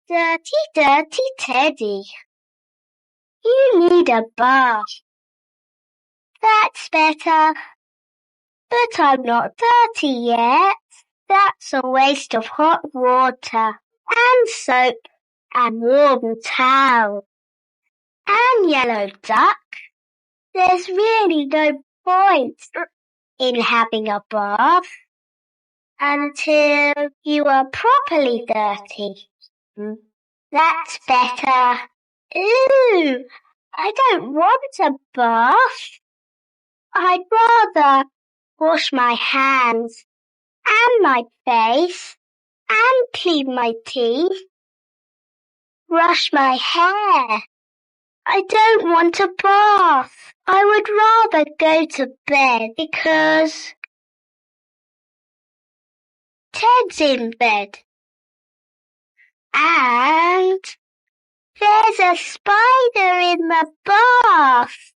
Dirty, dirty Teddy. You need a bath. That's better. But I'm not dirty yet. That's a waste of hot water and soap and warm towel and yellow duck. There's really no point in having a bath until you are properly dirty. That's better. Ooh, I don't want a bath. I'd rather wash my hands and my face and clean my teeth, brush my hair. I don't want a bath. I would rather go to bed because Ted's in bed. And there's a spider in the bath.